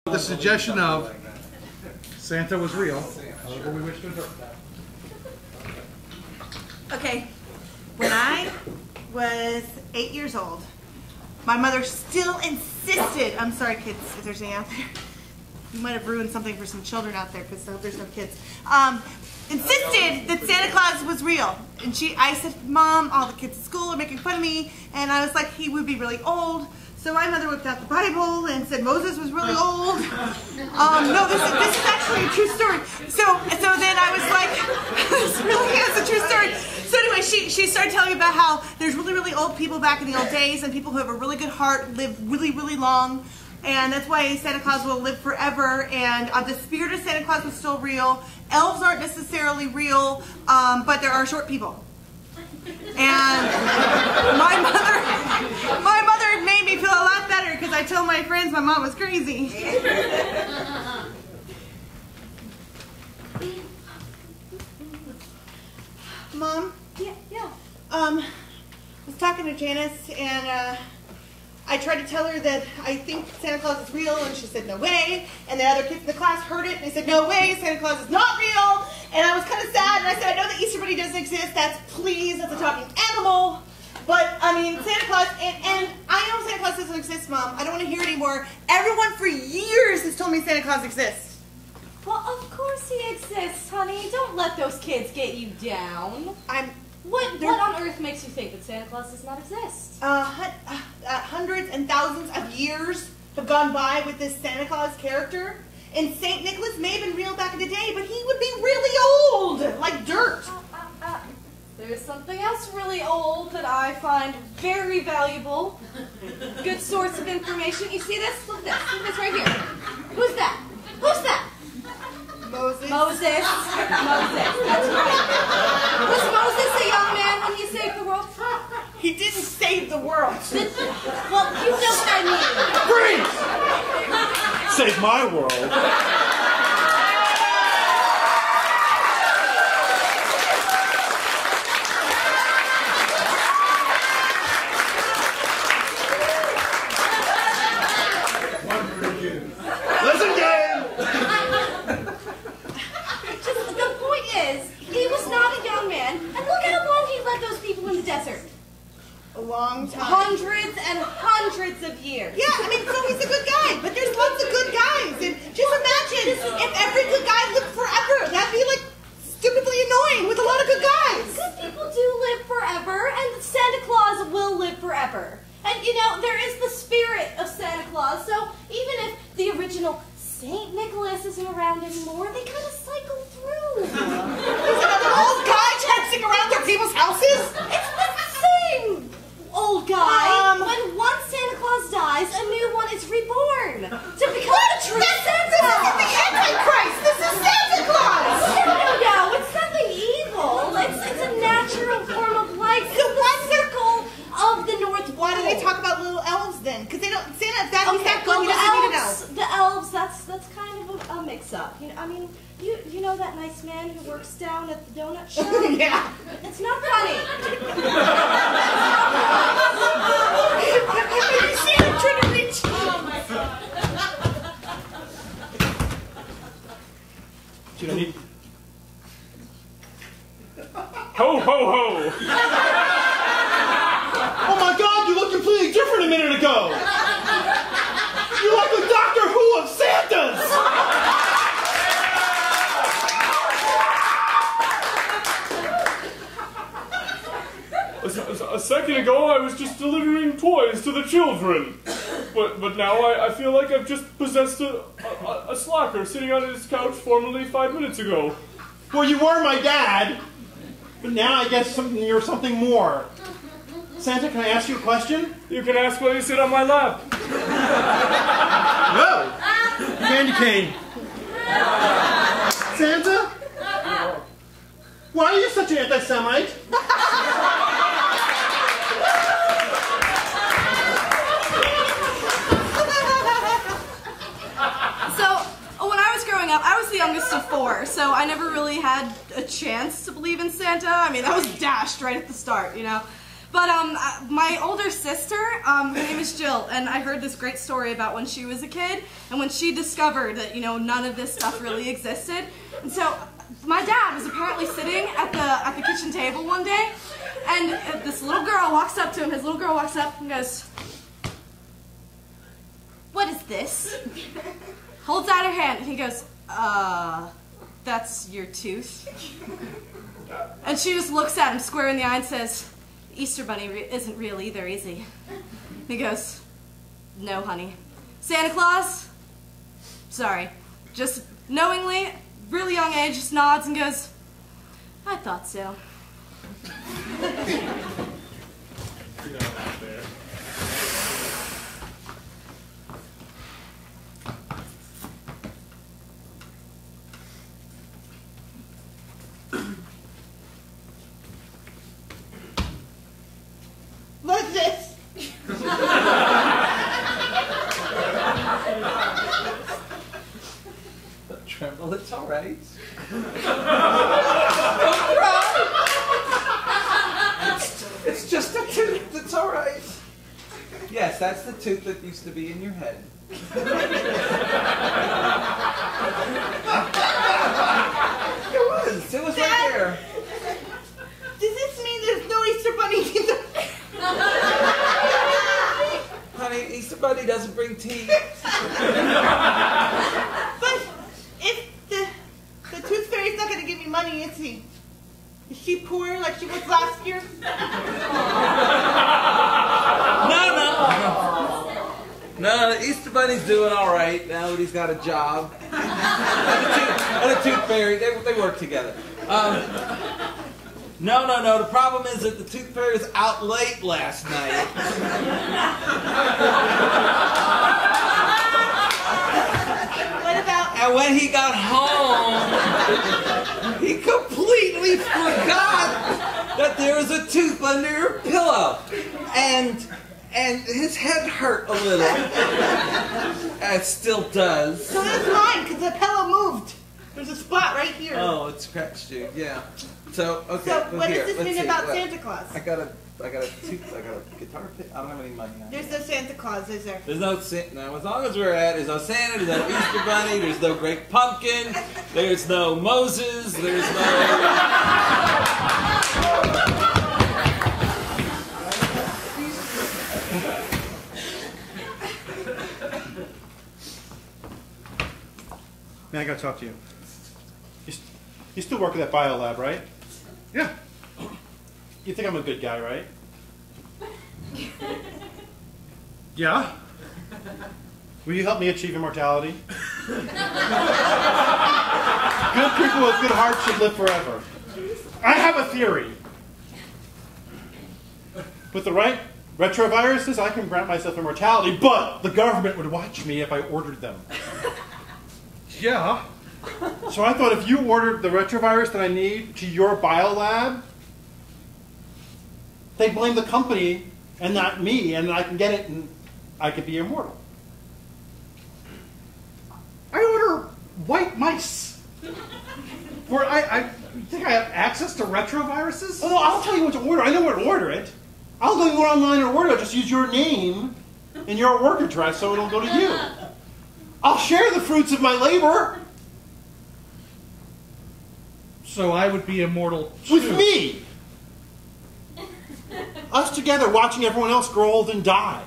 The suggestion of Santa was real, however we wish to interpret that. Okay, when I was 8 years old, my mother still insisted, I'm sorry kids, if there's any out there, you might have ruined something for some children out there because I hope there's no kids, insisted that Santa Claus was real. And I said, Mom, all the kids at school are making fun of me, and I was like, he would be really old. So my mother whipped out the Bible and said Moses was really old. No, this is actually a true story. So then I was like, this really is a true story. So anyway, she started telling me about how there's really, really old people back in the old days, and people who have a really good heart live really, really long. And that's why Santa Claus will live forever. And the spirit of Santa Claus was still real. Elves aren't necessarily real, but there are short people. And my mother made me feel a lot better because I told my friends my mom was crazy. Mom? Yeah. I was talking to Janice, and I tried to tell her that I think Santa Claus is real, and she said no way. And the other kids in the class heard it, and they said no way, Santa Claus is not real. And I was kind of sad, and I said I know that Easter Bunny doesn't exist. That's a talking animal. But I mean, Santa Claus, and I know Santa Claus doesn't exist, Mom. I don't want to hear it anymore. Everyone for years has told me Santa Claus exists. Well, of course he exists, honey. Don't let those kids get you down. What on earth makes you think that Santa Claus does not exist? Hundreds and thousands of years have gone by with this Santa Claus character. And St. Nicholas may have been real back in the day, but he would be really old, like dirt. There's something else really old that I find very valuable. Good source of information. You see this? Look at this. Look at this right here. Who's that? Who's that? Moses. Moses. That's right. Was Moses a young man when he saved the world? He didn't save the world. Well, you know what I mean. Freeze! Save my world. A long time. Hundreds and hundreds of years. Yeah, I mean, so he's a good guy, but there's lots of good guys. And just imagine if every good guy lived forever. That'd be like stupidly annoying with a lot of good guys. Good people do live forever, and Santa Claus will live forever. And you know, there is the spirit of Santa Claus, so even if the original St. Nicholas isn't around anymore, they kind of cycle through. Is another old guy traipsing around their people's houses? It's the same old guy. When one Santa Claus dies, a new one is reborn to become a true Santa. This isn't the Antichrist. This is Santa Claus. No, it's nothing evil. It's a natural form of life. It's the circle of the North Pole. Why do they talk about little elves then? Because they don't. Santa, he's that good. He doesn't need an elf. The elves. That's kind of a mix-up. You know, I mean, you know that nice man who works down at the donut shop? Yeah. It's not funny. Have you seen him trying to reach? Oh my God. Do you need? Ho ho ho! Oh my God, you look completely different a minute ago! You're like the Doctor Who of Santas! A second ago, I was just delivering toys to the children. But now I feel like I've just possessed a slacker sitting on his couch formerly 5 minutes ago. Well, you were my dad, but now I guess you're something more. Santa, can I ask you a question? You can ask while you sit on my lap. No! Candy cane. Santa? Why are you such an anti-Semite? Up, I was the youngest of 4, so I never really had a chance to believe in Santa. I mean, that was dashed right at the start, you know. But my older sister, her name is Jill, and I heard this great story about when she was a kid and when she discovered that, you know, none of this stuff really existed. And so my dad was apparently sitting at the kitchen table one day, and this little girl walks up to him. His little girl walks up and goes, "What is this?" Holds out her hand, and he goes, "That's your tooth." And she just looks at him square in the eye and says, "Easter Bunny isn't real either, is he?" And he goes, "No, honey. Santa Claus? Sorry." Just knowingly, really young age, just nods and goes, "I thought so." What's this? Don't tremble, it's all right. It's just a tooth, it's all right. Yes, that's the tooth that used to be in your head. It was right there. Does this mean there's no Easter Bunny either? Honey, Easter Bunny doesn't bring teeth. But if the tooth fairy's not going to give me money, is he? Is she poor like she was last year? No, the Easter Bunny's doing all right now that he's got a job. And the tooth fairy, they work together. No. The problem is that the tooth fairy was out late last night. What about... And when he got home, he completely forgot that there was a tooth under your pillow. And his head hurt a little. It still does. So does mine, because the pillow moved. There's a spot right here. Oh, it scratched you, yeah. So, okay. So well, what here, does this let's mean see. about Look, Santa Claus? I got a guitar pick. I don't have any money on There's no Santa Claus, is there? There's no Santa. No, as long as we're at, there's no Santa, there's no Easter Bunny, there's no Great Pumpkin, there's no Moses, there's no... Man, I gotta talk to you. You still work at that bio lab, right? Yeah. You think I'm a good guy, right? Yeah. Will you help me achieve immortality? Good people with good hearts should live forever. I have a theory. With the right retroviruses, I can grant myself immortality, but the government would watch me if I ordered them. Yeah. So I thought if you ordered the retrovirus that I need to your biolab, they blame the company and not me, and I can get it and I could be immortal. I order white mice. Where I think I have access to retroviruses? Oh, no, I'll tell you what to order. I know where to order it. I'll go online and order it. Just use your name and your work address so it'll go to you. I'll share the fruits of my labor. So I would be immortal too. With me. Us together watching everyone else grow old and die.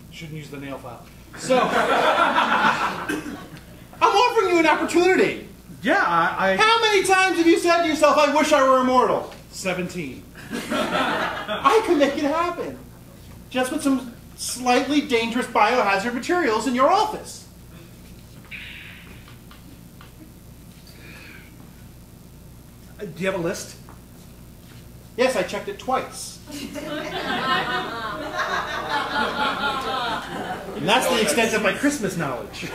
Shouldn't use the nail file. So, I'm offering you an opportunity. yeah, I How many times have you said to yourself, I wish I were immortal? 17. I can make it happen. Just with some slightly dangerous biohazard materials in your office. Do you have a list? Yes, I checked it twice. And that's the extent of my Christmas knowledge.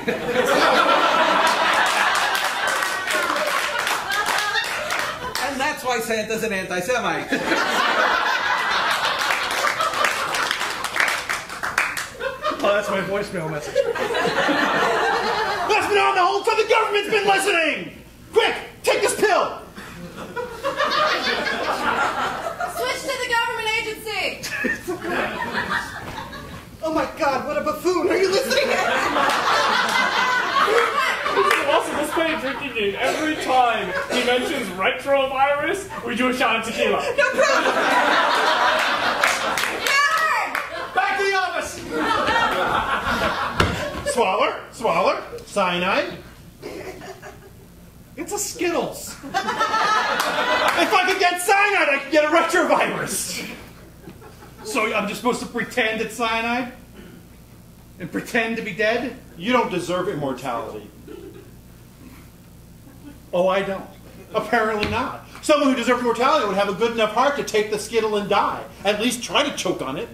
And that's why Santa's an anti-Semite. Oh, that's my voicemail message. That's been on the whole time the government's been listening! Quick, take this pill. Switch to the government agency. Oh my God, what a buffoon. Are you listening? It's also this pay drinking game. Every time he mentions retrovirus, we do a shot of tequila. No problem. Back to the office. Swaller, cyanide. It's a Skittles. If I could get cyanide, I could get a retrovirus. So I'm just supposed to pretend it's cyanide? And pretend to be dead? You don't deserve immortality. Oh, I don't. Apparently not. Someone who deserved immortality would have a good enough heart to take the Skittle and die. At least try to choke on it.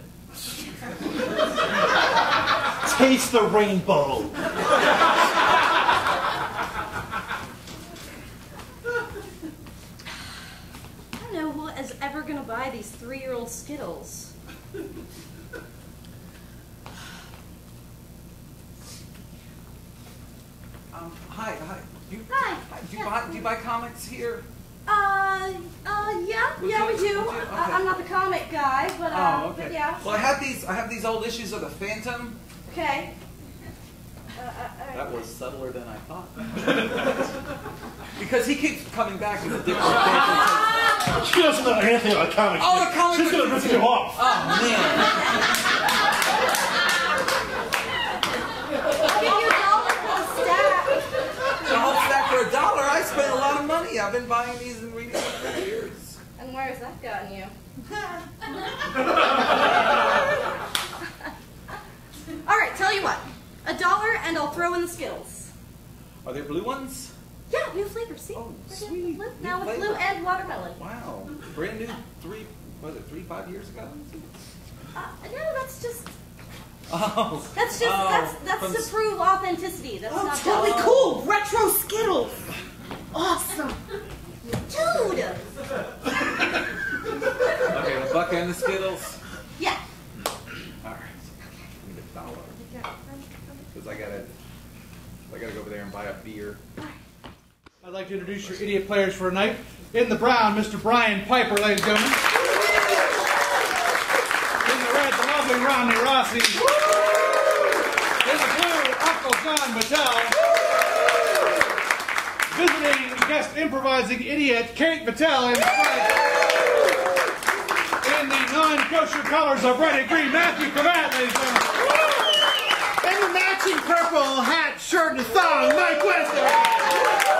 Taste the rainbow. I don't know who is ever going to buy these 3-year-old Skittles. Hi. Hi. Do you buy comics here? Yeah, we do. Okay. I'm not the comic guy, but, Oh, okay. but yeah. Well, I have these old issues of the Phantom. Okay. That was subtler than I thought. Because he keeps coming back with a different Phantom. She doesn't know anything about comics. Oh, the comic She's going to rip you off. Oh, man. I'll give you $1 for the stack. The whole stack for $1. I spent a lot of money. I've been buying these and reading them for years. And where has that gotten you? All right, tell you what. $1 and I'll throw in the Skittles. Are there blue ones? Yeah, new flavors. See? Oh, We're sweet. getting blue. Now New with flavor. blue and watermelon. Wow. Brand new 5 years ago? No, that's just Oh. that's just Oh, that's from to prove authenticity. That's not Totally just, cool. Retro Skittles. Awesome. dude. Okay, the buck and the Skittles. Yeah. All right. Give me $1. Because I gotta go over there and buy a beer. I'd like to introduce your idiot players for tonight. In the brown, Mr. Brian Piper, ladies and gentlemen. In the red, the lovely Rodney Rossi. In the blue, Uncle John Mattel. Visiting guest improvising idiot Kate Mattel in the front. In the non-kosher colors of red and green, Matthew Cravat, ladies and gentlemen. And the matching purple hat, shirt, and thong, Mike Wester.